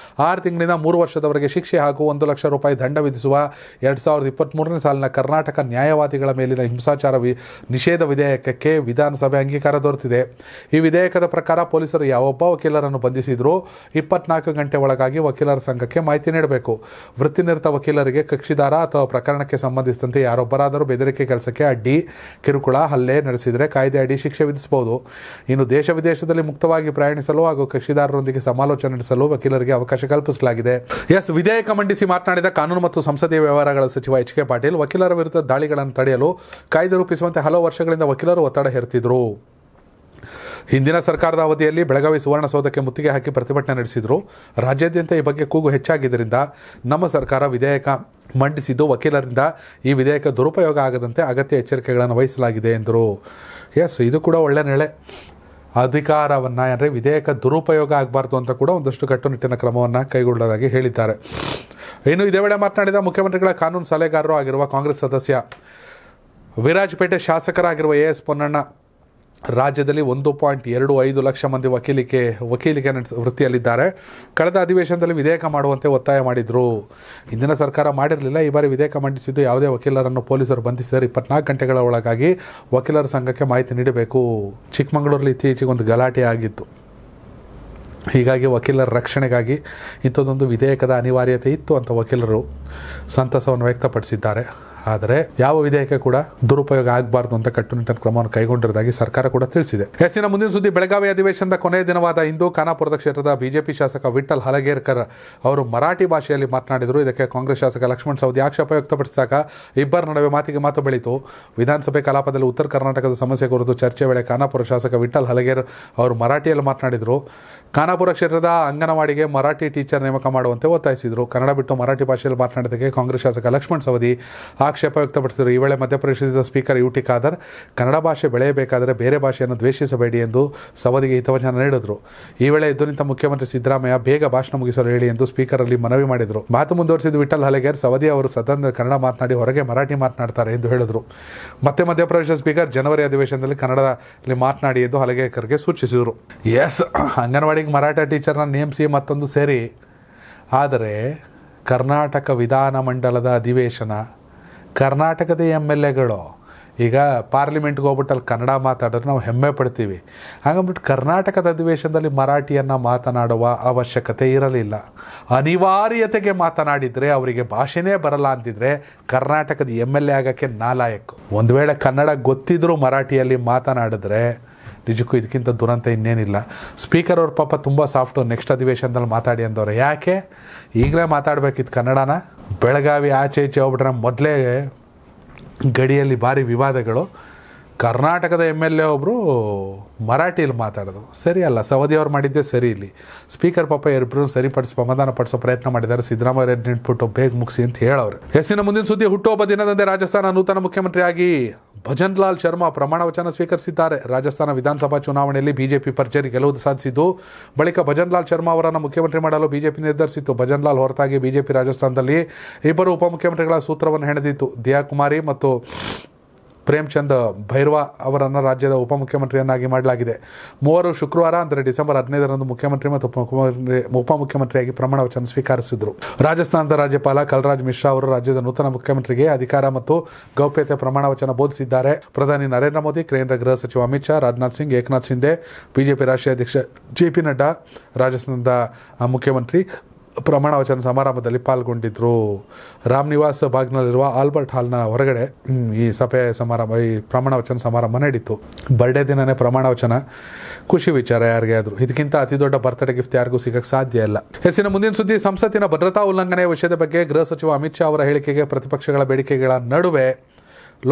6 ತಿಂಗಳಿಂದ 3 ವರ್ಷದವರೆಗೆ ಶಿಕ್ಷೆ ಹಾಗೂ 1 ಲಕ್ಷ ರೂಪಾಯಿ ದಂಡ ವಿಧಿಸುವ 2023ನೇ ಸಾಲಿನ ಕರ್ನಾಟಕ ನ್ಯಾಯವಾದಿಗಳ ಮೇಲಿನ ಹಿಂಸಾಚಾರ ನಿಷೇಧ ವಿಧೇಯಕಕ್ಕೆ ವಿಧಾನಸಭೆ ಅಂಗೀಕಾರ ದೊರೆತಿದೆ. ಈ ವಿಧೇಯಕದ ಪ್ರಕಾರ ಪೊಲೀಸರು ಯಾವೊಬ್ಬ ವಕೀಲರನ್ನು ಬಂಧಿಸಿದ್ರು 24 ಗಂಟೆ ಒಳಗಾಗಿ ವಕೀಲರ ಸಂಘಕ್ಕೆ ಮಾಹಿತಿ ನೀಡಬೇಕು. ವೃತ್ತಿನಿರತ ವಕೀಲರಿಗೆ ಕಕ್ಷಿದಾರ ಅಥವಾ ಪ್ರಕರಣಕ್ಕೆ ಸಂಬಂಧಿಸಿದಂತೆ ಯಾರೊಬ್ಬರಾದರೂ ಬೆದರಿಕೆ ಕೆಲಸಕ್ಕೆ ಅಡ್ಡಿ, ಕಿರುಕುಳ, ಹಲ್ಲೆ ನಡೆಸಿದರೆ ಕಾಯ್ದೆ ಅಡಿ ಶಿಕ್ಷೆ ವಿಧಿಸಬಹುದು. ಇನ್ನು ದೇಶ ವಿದೇಶದಲ್ಲಿ ಮುಕ್ತವಾಗಿ ಪ್ರಯಾಣಿಸಲು ಹಾಗೂ ಕಕ್ಷಿದಾರರೊಂದಿಗೆ ಸಮಾಲೋಚನೆ ನಡೆಸಲು ವಕೀಲರಿಗೆ ಅವಕಾಶ ಕಲ್ಪಿಸಲಾಗಿದೆ. ಎಸ್, ವಿಧೇಯಕ ಮಂಡಿಸಿ ಮಾತನಾಡಿದ ಕಾನೂನು ಮತ್ತು ಸಂಸದೀಯ ವ್ಯವಹಾರಗಳ ಸಚಿವ ಎಚ್.ಕೆ. ಪಾಟೀಲ್, ವಕೀಲರ ವಿರುದ್ಧ ದಾಳಿಗಳನ್ನು ತಡೆಯಲು ಕಾಯ್ದೆ ರೂಪಿಸುವಂತೆ ಹಲವು ವರ್ಷಗಳಿಂದ ವಕೀಲರು ಒತ್ತಡ ಹೇರುತ್ತಿದ್ದರು. ಹಿಂದಿನ ಸರ್ಕಾರದ ಅವಧಿಯಲ್ಲಿ ಬೆಳಗಾವಿ ಸುವರ್ಣಸೌಧಕ್ಕೆ ಮುತ್ತಿಗೆ ಹಾಕಿ ಪ್ರತಿಭಟನೆ ನಡೆಸಿದರು. ರಾಜ್ಯಾದ್ಯಂತ ಈ ಬಗ್ಗೆ ಕೂಗು ಹೆಚ್ಚಾಗಿದ್ದರಿಂದ ನಮ್ಮ ಸರ್ಕಾರ ವಿಧೇಯಕ ಮಂಡಿಸಿದ್ದು, ವಕೀಲರಿಂದ ಈ ವಿಧೇಯಕ ದುರುಪಯೋಗ ಆಗದಂತೆ ಅಗತ್ಯ ಎಚ್ಚರಿಕೆಗಳನ್ನು ವಹಿಸಲಾಗಿದೆ ಎಂದರು. ಎಸ್, ಇದು ಕೂಡ ಒಳ್ಳೆ ನೆಲೆ. ಅಧಿಕಾರವನ್ನು ಅಂದರೆ ವಿಧೇಯಕ ದುರುಪಯೋಗ ಆಗಬಾರ್ದು ಅಂತ ಕೂಡ ಒಂದಷ್ಟು ಕಟ್ಟುನಿಟ್ಟಿನ ಕ್ರಮವನ್ನು ಕೈಗೊಳ್ಳಲಾಗಿ ಹೇಳಿದ್ದಾರೆ. ಇನ್ನು ಇದೇ ವೇಳೆ ಮಾತನಾಡಿದ ಮುಖ್ಯಮಂತ್ರಿಗಳ ಕಾನೂನು ಸಲಹೆಗಾರರು ಆಗಿರುವ ಕಾಂಗ್ರೆಸ್ ಸದಸ್ಯ ವಿರಾಜಪೇಟೆ ಶಾಸಕರಾಗಿರುವ ಎಸ್ ಪೊನ್ನಣ್ಣ, ರಾಜ್ಯದಲ್ಲಿ 1.25 ಲಕ್ಷ ಮಂದಿ ವಕೀಲಿಕೆ ವೃತ್ತಿಯಲ್ಲಿದ್ದಾರೆ. ಕಳೆದ ಅಧಿವೇಶನದಲ್ಲಿ ವಿಧೇಯಕ ಮಾಡುವಂತೆ ಒತ್ತಾಯ ಮಾಡಿದರು. ಹಿಂದಿನ ಸರ್ಕಾರ ಮಾಡಿರಲಿಲ್ಲ. ಈ ಬಾರಿ ವಿಧೇಯಕ ಮಂಡಿಸಿದ್ದು ಯಾವುದೇ ವಕೀಲರನ್ನು ಪೊಲೀಸರು ಬಂಧಿಸಿದರೆ 24 ಗಂಟೆಗಳ ಒಳಗಾಗಿ ವಕೀಲರ ಸಂಘಕ್ಕೆ ಮಾಹಿತಿ ನೀಡಬೇಕು. ಚಿಕ್ಕಮಗಳೂರಲ್ಲಿ ಇತ್ತೀಚೆಗೆ ಒಂದು ಗಲಾಟೆ ಆಗಿತ್ತು. ಹೀಗಾಗಿ ವಕೀಲರ ರಕ್ಷಣೆಗಾಗಿ ಇಂಥದ್ದೊಂದು ವಿಧೇಯಕದ ಅನಿವಾರ್ಯತೆ ಇತ್ತು ಅಂತ ವಕೀಲರು ಸಂತಸವನ್ನು ವ್ಯಕ್ತಪಡಿಸಿದ್ದಾರೆ. ಆದರೆ ಯಾವ ವಿಧೇಯಕ ಕೂಡ ದುರುಪಯೋಗ ಆಗಬಾರ್ದು ಅಂತ ಕಟ್ಟುನಿಟ್ಟಿನ ಕ್ರಮವನ್ನು ಕೈಗೊಂಡಿರುವುದಾಗಿ ಸರ್ಕಾರ ಕೂಡ ತಿಳಿಸಿದೆ. ಎಸ್ಸಿನ ಮುಂದಿನ ಸುದ್ದಿ, ಬೆಳಗಾವಿ ಅಧಿವೇಶನದ ಕೊನೆಯ ದಿನವಾದ ಇಂದು ಖಾನಾಪುರದ ಕ್ಷೇತ್ರದ ಬಿಜೆಪಿ ಶಾಸಕ ವಿಠ್ಠಲ್ ಹಲಗೇರ್ಕರ್ ಅವರು ಮರಾಠಿ ಭಾಷೆಯಲ್ಲಿ ಮಾತನಾಡಿದರು. ಇದಕ್ಕೆ ಕಾಂಗ್ರೆಸ್ ಶಾಸಕ ಲಕ್ಷ್ಮಣ್ ಸವದಿ ಆಕ್ಷೇಪ ವ್ಯಕ್ತಪಡಿಸಿದಾಗ ಇಬ್ಬರ ನಡುವೆ ಮಾತಿಗೆ ಮಾತು ಬೆಳೀತು. ವಿಧಾನಸಭೆ ಕಲಾಪದಲ್ಲಿ ಉತ್ತರ ಕರ್ನಾಟಕದ ಸಮಸ್ಯೆ ಕುರಿತು ಚರ್ಚೆ ವೇಳೆ ಖಾನಾಪುರ ಶಾಸಕ ವಿಠ್ಠಲ್ ಹಲಗೇರ್ ಅವರು ಮರಾಠಿಯಲ್ಲಿ ಮಾತನಾಡಿದರು. ಖಾನಾಪುರ ಕ್ಷೇತ್ರದ ಅಂಗನವಾಡಿಗೆ ಮರಾಠಿ ಟೀಚರ್ ನೇಮಕ ಮಾಡುವಂತೆ ಒತ್ತಾಯಿಸಿದರು. ಕನ್ನಡ ಬಿಟ್ಟು ಮರಾಠಿ ಭಾಷೆಯಲ್ಲಿ ಮಾತನಾಡಿದ್ದಕ್ಕೆ ಕಾಂಗ್ರೆಸ್ ಶಾಸಕ ಲಕ್ಷ್ಮಣ್ ಸವದಿ ಆಕ್ಷೇಪ ವ್ಯಕ್ತಪಡಿಸಿದರು. ಈ ವೇಳೆ ಮಧ್ಯಪ್ರವೇಶಿಸಿದ ಸ್ಪೀಕರ್ ಯುಟಿ ಖಾದರ್ ಕನ್ನಡ ಭಾಷೆ ಬೆಳೆಯಬೇಕಾದರೆ ಬೇರೆ ಭಾಷೆಯನ್ನು ದ್ವೇಷಿಸಬೇಡಿ ಎಂದು ಸವದಿಗೆ ಹಿತವಚನ ನೀಡಿದರು. ಈ ವೇಳೆ ಎದ್ದು ನಿಂತ ಮುಖ್ಯಮಂತ್ರಿ ಸಿದ್ದರಾಮಯ್ಯ ಬೇಗ ಭಾಷಣ ಮುಗಿಸಲು ಹೇಳಿ ಎಂದು ಸ್ಪೀಕರ್ ಅಲ್ಲಿ ಮನವಿ ಮಾಡಿದರು. ಮಾತು ಮುಂದುವರಿಸಿದ ವಿಠ್ಠಲ್ ಹಲಗೇರ್, ಸವದಿ ಅವರು ಸದನದಲ್ಲಿ ಕನ್ನಡ ಮಾತನಾಡಿ ಹೊರಗೆ ಮರಾಠಿ ಮಾತನಾಡ್ತಾರೆ ಎಂದು ಹೇಳಿದರು. ಮತ್ತೆ ಮಧ್ಯಪ್ರವೇಶ ಸ್ಪೀಕರ್ ಜನವರಿ ಅಧಿವೇಶನದಲ್ಲಿ ಕನ್ನಡದಲ್ಲಿ ಮಾತನಾಡಿ ಎಂದು ಹಲಗೇಕರ್ಗೆ ಸೂಚಿಸಿದರು. ಎಸ್, ಅಂಗನವಾಡಿಗೆ ಮರಾಠ ಟೀಚರ್ನ ನೇಮಿಸಿ ಮತ್ತೊಂದು ಸೇರಿ, ಆದರೆ ಕರ್ನಾಟಕ ವಿಧಾನಮಂಡಲದ ಅಧಿವೇಶನ, ಕರ್ನಾಟಕದ MLAಗಳು ಈಗ ಪಾರ್ಲಿಮೆಂಟ್ಗೆ ಹೋಗ್ಬಿಟ್ಟು ಅಲ್ಲಿ ಕನ್ನಡ ಮಾತಾಡಿದ್ರೆ ನಾವು ಹೆಮ್ಮೆ ಪಡ್ತೀವಿ. ಹಾಗಂದ್ಬಿಟ್ಟು ಕರ್ನಾಟಕದ ಅಧಿವೇಶನದಲ್ಲಿ ಮರಾಠಿಯನ್ನು ಮಾತನಾಡುವ ಅವಶ್ಯಕತೆ ಇರಲಿಲ್ಲ. ಅನಿವಾರ್ಯತೆಗೆ ಮಾತನಾಡಿದರೆ ಅವರಿಗೆ ಭಾಷೆನೇ ಬರಲ್ಲ ಅಂತಿದ್ರೆ ಕರ್ನಾಟಕದ MLA ಆಗೋಕ್ಕೆ ನಾಲಾಯಕ್. ಒಂದು ವೇಳೆ ಕನ್ನಡ ಗೊತ್ತಿದ್ರೂ ಮರಾಠಿಯಲ್ಲಿ ಮಾತನಾಡಿದ್ರೆ ನಿಜಕ್ಕೂ ಇದಕ್ಕಿಂತ ದುರಂತ ಇನ್ನೇನಿಲ್ಲ. ಸ್ಪೀಕರ್ ಅವ್ರ ಪಾಪ ತುಂಬ ಸಾಫ್ಟು, ನೆಕ್ಸ್ಟ್ ಅಧಿವೇಶನದಲ್ಲಿ ಮಾತಾಡಿ ಅಂದವ್ರೆ. ಯಾಕೆ ಈಗಲೇ ಮಾತಾಡಬೇಕಿತ್ತು ಕನ್ನಡನ? ಬೆಳಗಾವಿ ಆಚೆ ಈಚೆ ಹೋಗ್ಬಿಟ್ರೆ ಮೊದಲೇ ಗಡಿಯಲ್ಲಿ ಭಾರಿ ವಿವಾದಗಳು. ಕರ್ನಾಟಕದ MLA ಒಬ್ಬರು ಮರಾಠಿಯಲ್ಲಿ ಮಾತಾಡೋದು ಸರಿ ಅಲ್ಲ. ಸವದಿ ಅವ್ರು ಮಾಡಿದ್ದೇ ಸರಿ. ಇಲ್ಲಿ ಸ್ಪೀಕರ್ ಪಾಪ ಇಬ್ಬರು ಸಮಾಧಾನ ಪಡಿಸೋ ಪ್ರಯತ್ನ ಮಾಡಿದ್ದಾರೆ. ಸಿದ್ದರಾಮಯ್ಯ ನಿಂಟ್ಬಿಟ್ಟು ಬೇಗ ಮುಗಿಸಿ ಅಂತ ಹೇಳವ್ರೆ. ಎಸ್ಸಿನ ಮುಂದಿನ ಸುದ್ದಿ, ಹುಟ್ಟುಹಬ್ಬ ದಿನದಂದೇ ರಾಜಸ್ಥಾನ ನೂತನ ಮುಖ್ಯಮಂತ್ರಿಯಾಗಿ ಭಜನ್ ಲಾಲ್ ಶರ್ಮಾ ಪ್ರಮಾಣ ವಚನ ಸ್ವೀಕರಿಸಿದ್ದಾರೆ. ರಾಜಸ್ಥಾನ ವಿಧಾನಸಭಾ ಚುನಾವಣೆಯಲ್ಲಿ ಬಿಜೆಪಿ ಭರ್ಜರಿ ಗೆಲುವು ಸಾಧಿಸಿದ್ದು ಬಳಿಕ ಭಜನ್ ಲಾಲ್ ಶರ್ಮಾ ಅವರನ್ನು ಮುಖ್ಯಮಂತ್ರಿ ಮಾಡಲು ಬಿಜೆಪಿ ನಿರ್ಧರಿಸಿತ್ತು. ಭಜನ್ ಲಾಲ್ ಹೊರತಾಗಿ ಬಿಜೆಪಿ ರಾಜಸ್ಥಾನದಲ್ಲಿ ಇಬ್ಬರು ಉಪಮುಖ್ಯಮಂತ್ರಿಗಳ ಸೂತ್ರವನ್ನು ಹೆಣೆದಿತ್ತು. ದಿಯಾ ಕುಮಾರಿ ಮತ್ತು ಪ್ರೇಮ್ಚಂದ್ ಭೈರವಾ ಅವರನ್ನು ರಾಜ್ಯದ ಉಪಮುಖ್ಯಮಂತ್ರಿಯನ್ನಾಗಿ ಮಾಡಲಾಗಿದೆ. ಮೂವರು ಶುಕ್ರವಾರ ಅಂದರೆ ಡಿಸೆಂಬರ್ 15ರಂದು ಮುಖ್ಯಮಂತ್ರಿ ಮತ್ತು ಉಪಮುಖ್ಯಮಂತ್ರಿಯಾಗಿ ಪ್ರಮಾಣ ವಚನ ಸ್ವೀಕರಿಸಿದರು. ರಾಜಸ್ಥಾನದ ರಾಜ್ಯಪಾಲ ಕಲ್ರಾಜ್ ಮಿಶ್ರಾ ಅವರು ರಾಜ್ಯದ ನೂತನ ಮುಖ್ಯಮಂತ್ರಿಗೆ ಅಧಿಕಾರ ಮತ್ತು ಗೌಪ್ಯತೆ ಪ್ರಮಾಣ ವಚನ ಬೋಧಿಸಿದ್ದಾರೆ. ಪ್ರಧಾನಿ ನರೇಂದ್ರ ಮೋದಿ, ಕೇಂದ್ರ ಗೃಹ ಸಚಿವ ಅಮಿತ್ ಶಾ, ರಾಜನಾಥ್ ಸಿಂಗ್, ಏಕನಾಥ್ ಶಿಂದೆ, ಬಿಜೆಪಿ ರಾಷ್ಟ್ರೀಯ ಅಧ್ಯಕ್ಷ JP ನಡ್ಡಾ, ರಾಜಸ್ಥಾನದ ಮುಖ್ಯಮಂತ್ರಿ ಪ್ರಮಾಣ ವಚನ ಸಮಾರಂಭದಲ್ಲಿ ಪಾಲ್ಗೊಂಡಿದ್ದರು. ರಾಮ್ ನಿವಾಸ್ ಬಾಗ್ನಲ್ಲಿರುವ ಆಲ್ಬರ್ಟ್ ಹಾಲ್ನ ಹೊರಗಡೆ ಈ ಪ್ರಮಾಣ ವಚನ ಸಮಾರಂಭ ನಡೀತು. ಬರ್ಡೇ ದಿನನೇ ಪ್ರಮಾಣ ವಚನ, ಖುಷಿ ವಿಚಾರ ಯಾರಿಗೆ ಆದರೂ. ಇದಕ್ಕಿಂತ ಅತಿ ದೊಡ್ಡ ಬರ್ತ್ಡೇ ಗಿಫ್ಟ್ ಯಾರಿಗೂ ಸಿಗಕ್ಕೆ ಸಾಧ್ಯ ಇಲ್ಲ. ಎಸ್ಸಿನ ಮುಂದಿನ ಸುದ್ದಿ, ಸಂಸತ್ತಿನ ಭದ್ರತಾ ಉಲ್ಲಂಘನೆಯ ವಿಷಯದ ಬಗ್ಗೆ ಗೃಹ ಸಚಿವ ಅಮಿತ್ ಶಾ ಅವರ ಹೇಳಿಕೆಗೆ ಪ್ರತಿಪಕ್ಷಗಳ ಬೇಡಿಕೆಗಳ ನಡುವೆ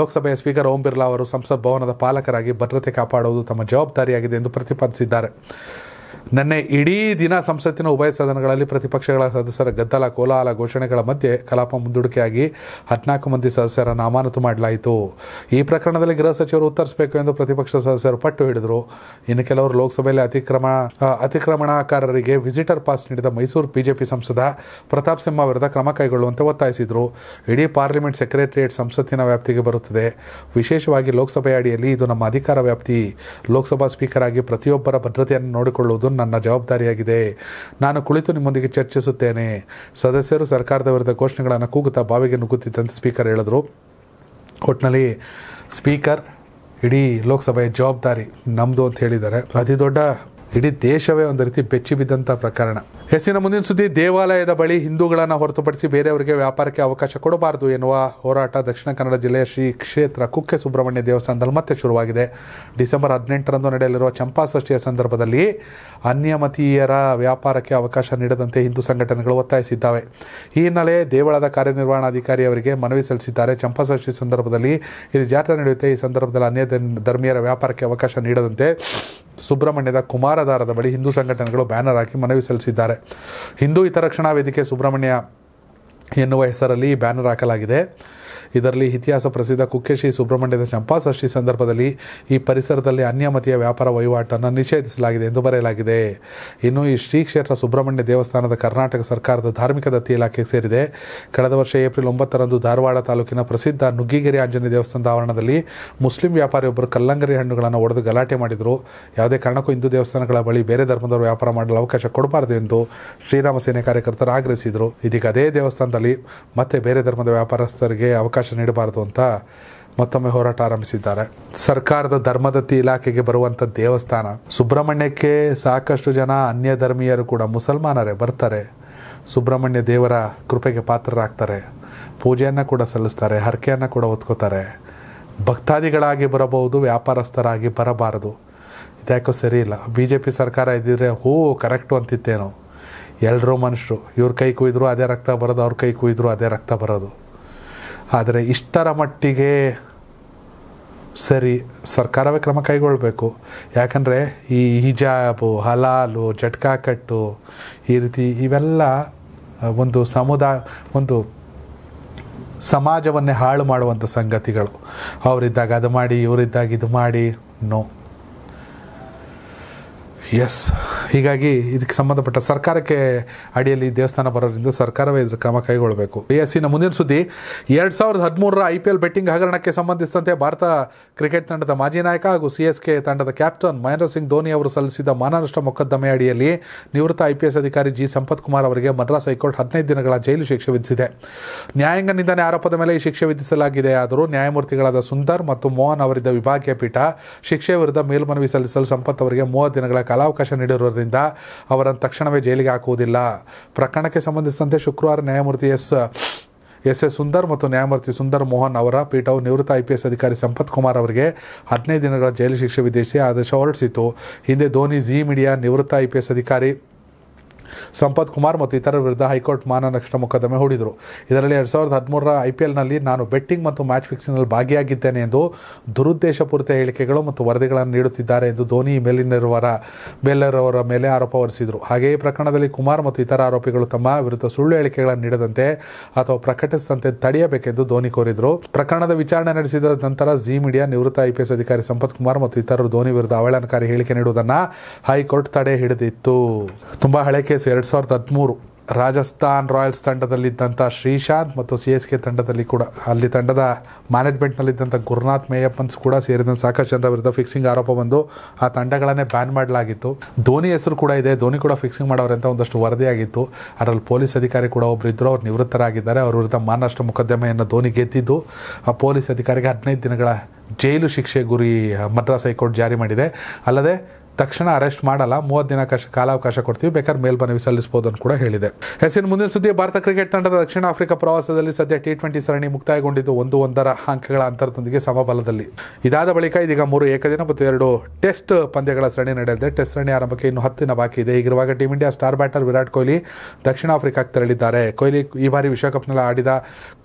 ಲೋಕಸಭೆಯ ಸ್ಪೀಕರ್ ಓಂ ಬಿರ್ಲಾ ಅವರು ಸಂಸತ್ ಭವನದ ಪಾಲಕರಾಗಿ ಭದ್ರತೆ ಕಾಪಾಡುವುದು ತಮ್ಮ ಜವಾಬ್ದಾರಿಯಾಗಿದೆ ಎಂದು ಪ್ರತಿಪಾದಿಸಿದ್ದಾರೆ. ನಿನ್ನೆ ಇಡೀ ದಿನ ಸಂಸತ್ತಿನ ಉಭಯ ಸದನಗಳಲ್ಲಿ ಪ್ರತಿಪಕ್ಷಗಳ ಸದಸ್ಯರ ಗದ್ದಲ, ಕೋಲಾಹಲ, ಘೋಷಣೆಗಳ ಮಧ್ಯೆ ಕಲಾಪ ಮುಂದೂಡಿಕೆಯಾಗಿ 14 ಮಂದಿ ಸದಸ್ಯರನ್ನು ಅಮಾನತು ಮಾಡಲಾಯಿತು. ಈ ಪ್ರಕರಣದಲ್ಲಿ ಗೃಹ ಸಚಿವರು ಉತ್ತರಿಸಬೇಕು ಎಂದು ಪ್ರತಿಪಕ್ಷ ಸದಸ್ಯರು ಪಟ್ಟು ಹಿಡಿದರು. ಇನ್ನು ಕೆಲವರು ಲೋಕಸಭೆಯಲ್ಲಿ ಅತಿಕ್ರಮಣಕಾರರಿಗೆ ವಿಸಿಟರ್ ಪಾಸ್ ನೀಡಿದ ಮೈಸೂರು ಬಿಜೆಪಿ ಸಂಸದ ಪ್ರತಾಪ್ ಸಿಂಹ ವಿರುದ್ಧ ಕ್ರಮ ಕೈಗೊಳ್ಳುವಂತೆ ಒತ್ತಾಯಿಸಿದರು. ಇಡೀ ಪಾರ್ಲಿಮೆಂಟ್ ಸೆಕ್ರೆಟರಿಯೇಟ್ ಸಂಸತ್ತಿನ ವ್ಯಾಪ್ತಿಗೆ ಬರುತ್ತದೆ. ವಿಶೇಷವಾಗಿ ಲೋಕಸಭೆಯ ಅಡಿಯಲ್ಲಿ ಇದು ನಮ್ಮ ಅಧಿಕಾರ ವ್ಯಾಪ್ತಿ. ಲೋಕಸಭಾ ಸ್ಪೀಕರ್ ಆಗಿ ಪ್ರತಿಯೊಬ್ಬರ ಭದ್ರತೆಯನ್ನು ನೋಡಿಕೊಳ್ಳುವುದು ನನ್ನ ಜವಾಬ್ದಾರಿಯಾಗಿದೆ. ನಾನು ಕುಳಿತು ನಿಮ್ಮೊಂದಿಗೆ ಚರ್ಚಿಸುತ್ತೇನೆ. ಸದಸ್ಯರು ಸರ್ಕಾರದ ವಿರುದ್ಧ ಘೋಷಣೆಗಳನ್ನು ಕೂಗುತ್ತಾ ಬಾವಿಗೆ ನುಗ್ಗುತ್ತಿದ್ದಂತೆ ಸ್ಪೀಕರ್ ಹೇಳಿದರು. ಒಟ್ಟಿನಲ್ಲಿ ಸ್ಪೀಕರ್ ಇಡೀ ಲೋಕಸಭೆಯ ಜವಾಬ್ದಾರಿ ನಮ್ಮದು ಅಂತ ಹೇಳಿದ್ದಾರೆ. ಅತಿ ದೊಡ್ಡ ಇಡೀ ದೇಶವೇ ಒಂದು ರೀತಿ ಬೆಚ್ಚಿ ಬಿದ್ದಂಥ ಪ್ರಕರಣ. ಎಸ್ಸಿನ ಮುಂದಿನ ಸುದ್ದಿ, ದೇವಾಲಯದ ಬಳಿ ಹಿಂದೂಗಳನ್ನು ಹೊರತುಪಡಿಸಿ ಬೇರೆಯವರಿಗೆ ವ್ಯಾಪಾರಕ್ಕೆ ಅವಕಾಶ ಕೊಡಬಾರದು ಎನ್ನುವ ಹೋರಾಟ ದಕ್ಷಿಣ ಕನ್ನಡ ಜಿಲ್ಲೆಯ ಶ್ರೀ ಕ್ಷೇತ್ರ ಕುಕ್ಕೆ ಸುಬ್ರಹ್ಮಣ್ಯ ದೇವಸ್ಥಾನದಲ್ಲಿ ಮತ್ತೆ ಶುರುವಾಗಿದೆ. ಡಿಸೆಂಬರ್ 18ರಂದು ನಡೆಯಲಿರುವ ಚಂಪಾಷಷ್ಠಿಯ ಸಂದರ್ಭದಲ್ಲಿ ಅನ್ಯಮತೀಯರ ವ್ಯಾಪಾರಕ್ಕೆ ಅವಕಾಶ ನೀಡದಂತೆ ಹಿಂದೂ ಸಂಘಟನೆಗಳು ಒತ್ತಾಯಿಸಿದ್ದಾವೆ. ಈ ಹಿನ್ನೆಲೆ ದೇವಳದ ಕಾರ್ಯನಿರ್ವಹಣಾಧಿಕಾರಿಯವರಿಗೆ ಮನವಿ ಸಲ್ಲಿಸಿದ್ದಾರೆ. ಚಂಪಾಷಷ್ಠಿ ಸಂದರ್ಭದಲ್ಲಿ ಇಲ್ಲಿ ಜಾತ್ರೆ ನಡೆಯುತ್ತೆ. ಈ ಸಂದರ್ಭದಲ್ಲಿ ಅನ್ಯ ಧರ್ಮೀಯರ ವ್ಯಾಪಾರಕ್ಕೆ ಅವಕಾಶ ನೀಡದಂತೆ ಸುಬ್ರಹ್ಮಣ್ಯದ ಕುಮಾರಧಾರದ ಬಳಿ ಹಿಂದೂ ಸಂಘಟನೆಗಳು ಬ್ಯಾನರ್ ಹಾಕಿ ಮನವಿ ಸಲ್ಲಿಸಿದ್ದಾರೆ. ಹಿಂದೂ ಹಿತರಕ್ಷಣಾ ವೇದಿಕೆ ಸುಬ್ರಹ್ಮಣ್ಯ ಎನ್ನುವ ಹೆಸರಲ್ಲಿ ಬ್ಯಾನರ್ ಹಾಕಲಾಗಿದೆ. ಇದರಲ್ಲಿ ಇತಿಹಾಸ ಪ್ರಸಿದ್ಧ ಕುಕ್ಕೆ ಶ್ರೀ ಸುಬ್ರಹ್ಮಣ್ಯದ ಚಂಪಾಷಷ್ಠಿ ಸಂದರ್ಭದಲ್ಲಿ ಈ ಪರಿಸರದಲ್ಲಿ ಅನ್ಯಮತೀಯ ವ್ಯಾಪಾರ ವಹಿವಾಟನ್ನು ನಿಷೇಧಿಸಲಾಗಿದೆ ಎಂದು ಬರೆಯಲಾಗಿದೆ. ಇನ್ನು ಈ ಶ್ರೀ ಕ್ಷೇತ್ರ ಸುಬ್ರಹ್ಮಣ್ಯ ದೇವಸ್ಥಾನದ ಕರ್ನಾಟಕ ಸರ್ಕಾರದ ಧಾರ್ಮಿಕ ದತ್ತಿ ಇಲಾಖೆಗೆ ಸೇರಿದೆ. ಕಳೆದ ವರ್ಷ ಏಪ್ರಿಲ್ 9ರಂದು ಧಾರವಾಡ ತಾಲೂಕಿನ ಪ್ರಸಿದ್ಧ ನುಗ್ಗಿಗೆರೆ ಆಂಜನೇಯ ದೇವಸ್ಥಾನದ ಆವರಣದಲ್ಲಿ ಮುಸ್ಲಿಂ ವ್ಯಾಪಾರಿಯೊಬ್ಬರು ಕಲ್ಲಂಗಡಿ ಹಣ್ಣುಗಳನ್ನು ಒಡೆದು ಗಲಾಟೆ ಮಾಡಿದರು. ಯಾವುದೇ ಕಾರಣಕ್ಕೂ ಹಿಂದೂ ದೇವಸ್ಥಾನಗಳ ಬಳಿ ಬೇರೆ ಧರ್ಮದವರು ವ್ಯಾಪಾರ ಮಾಡಲು ಅವಕಾಶ ಕೊಡಬಾರದು ಎಂದು ಶ್ರೀರಾಮ ಸೇನೆ ಕಾರ್ಯಕರ್ತರು ಆಗ್ರಹಿಸಿದರು. ಇದೀಗ ಅದೇ ದೇವಸ್ಥಾನದಲ್ಲಿ ಮತ್ತೆ ಬೇರೆ ಧರ್ಮದ ವ್ಯಾಪಾರಸ್ಥರಿಗೆ ಅವಕಾಶ ನೀಡಬಾರದು ಅಂತ ಮತ್ತೊಮ್ಮೆ ಹೋರಾಟ ಆರಂಭಿಸಿದ್ದಾರೆ. ಸರ್ಕಾರದ ಧರ್ಮದತ್ತಿ ಇಲಾಖೆಗೆ ಬರುವಂಥ ದೇವಸ್ಥಾನ ಸುಬ್ರಹ್ಮಣ್ಯಕ್ಕೆ ಸಾಕಷ್ಟು ಜನ ಅನ್ಯ ಧರ್ಮೀಯರು ಕೂಡ ಮುಸಲ್ಮಾನರೇ ಬರ್ತಾರೆ. ಸುಬ್ರಹ್ಮಣ್ಯ ದೇವರ ಕೃಪೆಗೆ ಪಾತ್ರರಾಗ್ತಾರೆ. ಪೂಜೆಯನ್ನು ಕೂಡ ಸಲ್ಲಿಸ್ತಾರೆ, ಹರಕೆಯನ್ನು ಕೂಡ ಹೊತ್ಕೋತಾರೆ. ಭಕ್ತಾದಿಗಳಾಗಿ ಬರಬಹುದು, ವ್ಯಾಪಾರಸ್ಥರಾಗಿ ಬರಬಾರದು. ಇದ್ಯಾಕೋ ಸರಿ ಇಲ್ಲ. BJP ಸರ್ಕಾರ ಇದ್ದಿದ್ರೆ ಕರೆಕ್ಟು ಅಂತಿತ್ತೇನೋ. ಎಲ್ಲರೂ ಮನುಷ್ಯರು, ಇವ್ರ ಕೈ ಕುಯ್ದ್ರು ಅದೇ ರಕ್ತ ಬರೋದು, ಅವ್ರ ಕೈ ಕುಯ್ದ್ರು ಅದೇ ರಕ್ತ ಬರೋದು. ಆದರೆ ಇಷ್ಟರ ಮಟ್ಟಿಗೆ ಸರಿ, ಸರ್ಕಾರವೇ ಕ್ರಮ ಕೈಗೊಳ್ಳಬೇಕು. ಯಾಕಂದರೆ ಈ ಹಿಜಾಬು, ಹಲಾಲು, ಜಟ್ಕಾ ಕಟ್ಟು, ಈ ರೀತಿ ಇವೆಲ್ಲ ಒಂದು ಒಂದು ಸಮಾಜವನ್ನೇ ಹಾಳು ಮಾಡುವಂಥ ಸಂಗತಿಗಳು. ಅವರಿದ್ದಾಗ ಅದು ಮಾಡಿ, ಇವರಿದ್ದಾಗ ಇದು ಮಾಡಿ, ನೋ. ಎಸ್, ಹೀಗಾಗಿ ಇದಕ್ಕೆ ಸಂಬಂಧಪಟ್ಟ ಸರ್ಕಾರಕ್ಕೆ ಅಡಿಯಲ್ಲಿ ದೇವಸ್ಥಾನ ಬರೋದ್ರಿಂದ ಸರ್ಕಾರವೇ ಇದ್ರ ಕ್ರಮ ಕೈಗೊಳ್ಳಬೇಕು. ಇನ್ನು ಮುಂದಿನ ಸುದ್ದಿ, 2013ರ IPL ಬೆಟ್ಟಿಂಗ್ ಹಗರಣಕ್ಕೆ ಸಂಬಂಧಿಸಿದಂತೆ ಭಾರತ ಕ್ರಿಕೆಟ್ ತಂಡದ ಮಾಜಿ ನಾಯಕ ಹಾಗೂ CSK ತಂಡದ ಕ್ಯಾಪ್ಟನ್ ಮಹೇಂದ್ರ ಸಿಂಗ್ ಧೋನಿ ಅವರು ಸಲ್ಲಿಸಿದ ಮಾನನಷ್ಟ ಮೊಕದ್ದಮೆ ಅಡಿಯಲ್ಲಿ ನಿವೃತ್ತ IPS ಅಧಿಕಾರಿ ಜಿ ಸಂಪತ್ ಕುಮಾರ್ ಅವರಿಗೆ ಮದ್ರಾಸ್ ಹೈಕೋರ್ಟ್ 15 ದಿನಗಳ ಜೈಲು ಶಿಕ್ಷೆ ವಿಧಿಸಿದೆ. ನ್ಯಾಯಾಂಗ ನಿಂದನೆ ಆರೋಪದ ಮೇಲೆ ಈ ಶಿಕ್ಷೆ ವಿಧಿಸಲಾಗಿದೆ. ಆದರೂ ನ್ಯಾಯಮೂರ್ತಿಗಳಾದ ಸುಂದರ್ ಮತ್ತು ಮೋಹನ್ ಅವರಿದ್ದ ವಿಭಾಗೀಯ ಪೀಠ ಶಿಕ್ಷೆ ವಿರುದ್ಧ ಮೇಲ್ಮನವಿ ಸಲ್ಲಿಸಲು ಸಂಪತ್ ಅವರಿಗೆ 30 ದಿನಗಳ ಕಾಲಾವಕಾಶ ನೀಡಿರುವುದರಿಂದ ಅವರನ್ನು ತಕ್ಷಣವೇ ಜೈಲಿಗೆ ಹಾಕುವುದಿಲ್ಲ. ಪ್ರಕರಣಕ್ಕೆ ಸಂಬಂಧಿಸಿದಂತೆ ಶುಕ್ರವಾರ ನ್ಯಾಯಮೂರ್ತಿ ಎಸ್ ಸುಂದರ್ ಮತ್ತು ನ್ಯಾಯಮೂರ್ತಿ ಸುಂದರ್ ಮೋಹನ್ ಅವರ ಪೀಠವು ನಿವೃತ್ತ IPS ಅಧಿಕಾರಿ ಸಂಪತ್ ಕುಮಾರ್ ಅವರಿಗೆ 15 ದಿನಗಳ ಜೈಲು ಶಿಕ್ಷೆ ವಿಧಿಸಿ ಆದೇಶ ಹೊರಡಿಸಿತು. ಹಿಂದೆ ಧೋನಿ, ಜಿ ಮೀಡಿಯಾ, ನಿವೃತ್ತ IPS ಅಧಿಕಾರಿ ಸಂಪತ್ ಕುಮಾರ್ ಮತ್ತು ಇತರ ವಿರುದ್ಧ ಹೈಕೋರ್ಟ್ ಮಾನನಷ್ಟ ಮೊಕದ್ದಮೆ ಹೂಡಿದರು. ಇದರಲ್ಲಿ 2013ರ IPLನಲ್ಲಿ ನಾನು ಬೆಟ್ಟಿಂಗ್ ಮತ್ತು ಮ್ಯಾಚ್ ಫಿಕ್ಸಿಂಗ್ನಲ್ಲಿ ಭಾಗಿಯಾಗಿದ್ದೇನೆ ಎಂದು ದುರುದ್ದೇಶಪೂರಿತ ಹೇಳಿಕೆಗಳು ಮತ್ತು ವರದಿಗಳನ್ನು ನೀಡುತ್ತಿದ್ದಾರೆ ಎಂದು ಧೋನಿ ಮೇಲಿನವರ ಮೇಲೆ ಆರೋಪ ಹೊರಿಸಿದರು. ಹಾಗೆಯೇ ಪ್ರಕರಣದಲ್ಲಿ ಕುಮಾರ್ ಮತ್ತು ಇತರ ಆರೋಪಿಗಳು ತಮ್ಮ ವಿರುದ್ಧ ಸುಳ್ಳು ಹೇಳಿಕೆಗಳನ್ನು ನೀಡದಂತೆ ಅಥವಾ ಪ್ರಕಟಿಸದಂತೆ ತಡೆಯಬೇಕೆಂದು ಧೋನಿ ಕೋರಿದರು. ಪ್ರಕರಣದ ವಿಚಾರಣೆ ನಡೆಸಿದ ನಂತರ ಜಿ ಮೀಡಿಯಾ ನಿವೃತ್ತ IPS ಅಧಿಕಾರಿ ಸಂಪತ್ ಕುಮಾರ್ ಮತ್ತು ಇತರರು ಧೋನಿ ವಿರುದ್ಧ ಅವಹೇಳನಕಾರಿ ಹೇಳಿಕೆ ನೀಡುವುದನ್ನು ಹೈಕೋರ್ಟ್ ತಡೆ ಹಿಡಿದಿತ್ತು. ತುಂಬಾ ಹಳೆ ಕೇಸ್. 2013 ರಾಜಸ್ಥಾನ್ ರಾಯಲ್ಸ್ ತಂಡದಲ್ಲಿದ್ದಂಥ ಶ್ರೀಶಾಂತ್ ಮತ್ತು CSK ತಂಡದಲ್ಲಿ ಕೂಡ ಅಲ್ಲಿ ತಂಡದ ಮ್ಯಾನೇಜ್ಮೆಂಟ್ನಲ್ಲಿದ್ದಂಥ ಗುರುನಾಥ್ ಮೇಯಪ್ಪನ್ಸ್ ಕೂಡ ಸೇರಿದಂಥ ಸಾಕಷ್ಟು ಜನರ ವಿರುದ್ಧ ಫಿಕ್ಸಿಂಗ್ ಆರೋಪ ಬಂದು ಆ ತಂಡಗಳನ್ನೇ ಬ್ಯಾನ್ ಮಾಡಲಾಗಿತ್ತು. ಧೋನಿ ಹೆಸರು ಕೂಡ ಇದೆ, ಧೋನಿ ಕೂಡ ಫಿಕ್ಸಿಂಗ್ ಮಾಡೋರಂತ ಒಂದಷ್ಟು ವರದಿಯಾಗಿತ್ತು. ಅದರಲ್ಲಿ ಪೊಲೀಸ್ ಅಧಿಕಾರಿ ಕೂಡ ಒಬ್ಬರು ಇದ್ದರು, ಅವ್ರು ನಿವೃತ್ತರಾಗಿದ್ದಾರೆ. ಅವ್ರ ವಿರುದ್ಧ ಮಾನನಷ್ಟ ಮೊಕದ್ದಮೆಯನ್ನು ಧೋನಿ ಗೆದ್ದಿದ್ದು ಆ ಪೊಲೀಸ್ ಅಧಿಕಾರಿಗೆ 15 ದಿನಗಳ ಜೈಲು ಶಿಕ್ಷೆ ಗುರಿ ಮದ್ರಾಸ್ ಹೈಕೋರ್ಟ್ ಜಾರಿ ಮಾಡಿದೆ. ಅಲ್ಲದೆ ತಕ್ಷಣ ಅರೆಸ್ಟ್ ಮಾಡಲ್ಲ, 30 ದಿನ ಕಾಲಾವಕಾಶ ಕೊಡ್ತೀವಿ, ಬೇಕಾದ್ರೆ ಮೇಲ್ಮನವಿ ಸಲ್ಲಿಸಬಹುದು ಅಂತ ಕೂಡ ಹೇಳಿದೆ. ಹೆಸರಿನ ಮುಂದಿನ ಸುದ್ದಿ, ಭಾರತ ಕ್ರಿಕೆಟ್ ತಂಡದ ದಕ್ಷಿಣ ಆಫ್ರಿಕಾ ಪ್ರವಾಸದಲ್ಲಿ ಸದ್ಯ T20 ಸರಣಿ ಮುಕ್ತಾಯಗೊಂಡಿದ್ದು 1-1 ಅಂಕಗಳ ಅಂತರದೊಂದಿಗೆ ಸಮಬಲದಲ್ಲಿ. ಇದಾದ ಬಳಿಕ ಇದೀಗ 3 ಏಕದಿನ ಮತ್ತು 2 ಟೆಸ್ಟ್ ಪಂದ್ಯಗಳ ಸರಣಿ ನಡೆಯಲಿದೆ. ಟೆಸ್ಟ್ ಸರಣಿ ಆರಂಭಕ್ಕೆ ಇನ್ನು 10 ದಿನ ಬಾಕಿ ಇದೆ. ಹೀಗಿರುವಾಗ team India star batter Virat Kohli ದಕ್ಷಿಣ ಆಫ್ರಿಕಾಕ್ಕೆ ತೆರಳಿದ್ದಾರೆ. ಕೊಹ್ಲಿ ಈ ಬಾರಿ ವಿಶ್ವಕಪ್ನಲ್ಲಿ ಆಡಿದ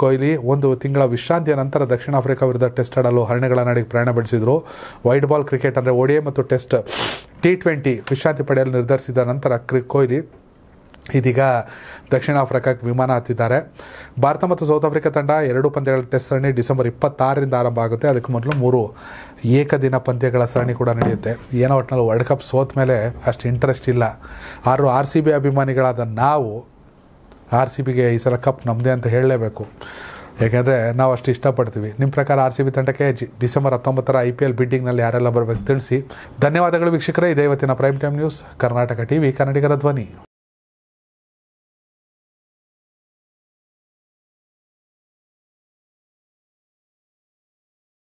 ಕೊಹ್ಲಿ 1 ತಿಂಗಳ ವಿಶ್ರಾಂತಿಯ ನಂತರ ದಕ್ಷಿಣ ಆಫ್ರಿಕಾ ವಿರುದ್ಧ ಟೆಸ್ಟ್ ಆಡಲು ಹರಳೆಗಳ ನಾಡಿಗೆ ಪ್ರಯಾಣ ಬೆಳೆಸಿದರು. ವೈಟ್ ಬಾಲ್ ಕ್ರಿಕೆಟ್ ಅಂದರೆ ODI ಮತ್ತು ಟೆಸ್ಟ್ T20 ವಿಶ್ರಾಂತಿ ಪಡೆಯಲು ನಿರ್ಧರಿಸಿದ ನಂತರ ಕೊಹ್ಲಿ ಇದೀಗ ದಕ್ಷಿಣ ಆಫ್ರಿಕಾಕ್ಕೆ ವಿಮಾನ ಹತ್ತಿದ್ದಾರೆ. ಭಾರತ ಮತ್ತು ಸೌತ್ ಆಫ್ರಿಕಾ ತಂಡ 2 ಪಂದ್ಯಗಳ ಟೆಸ್ಟ್ ಸರಣಿ ಡಿಸೆಂಬರ್ 26ರಿಂದ ಆರಂಭ ಆಗುತ್ತೆ. ಅದಕ್ಕೆ ಮೊದಲು 3 ಏಕದಿನ ಪಂದ್ಯಗಳ ಸರಣಿ ಕೂಡ ನಡೆಯುತ್ತೆ. ಏನೋ ಒಟ್ಟಿನಲ್ಲಿ ವರ್ಲ್ಡ್ ಕಪ್ ಸೋತ ಮೇಲೆ ಅಷ್ಟು ಇಂಟ್ರೆಸ್ಟ್ ಇಲ್ಲ. RCB ಅಭಿಮಾನಿಗಳಾದ ನಾವು RCBಗೆ ಈ ಸಲ ಕಪ್ ನಮ್ಮದೇ ಅಂತ ಹೇಳಲೇಬೇಕು. ಯಾಕೆಂದರೆ ನಾವು ಅಷ್ಟು ಇಷ್ಟಪಡ್ತೀವಿ. ನಿಮ್ಮ ಪ್ರಕಾರ RCB ತಂಡಕ್ಕೆ ಡಿಸೆಂಬರ್ 19ರ IPL ಬಿಡ್ಡಿಂಗ್ನಲ್ಲಿ ಯಾರೆಲ್ಲ ಬರಬೇಕು ತಿಳಿಸಿ. ಧನ್ಯವಾದಗಳು ವೀಕ್ಷಕರೇ. ಇದೇ ಇವತ್ತಿನ prime time news, Karnataka TV, ಕನ್ನಡಿಗರ ಧ್ವನಿ.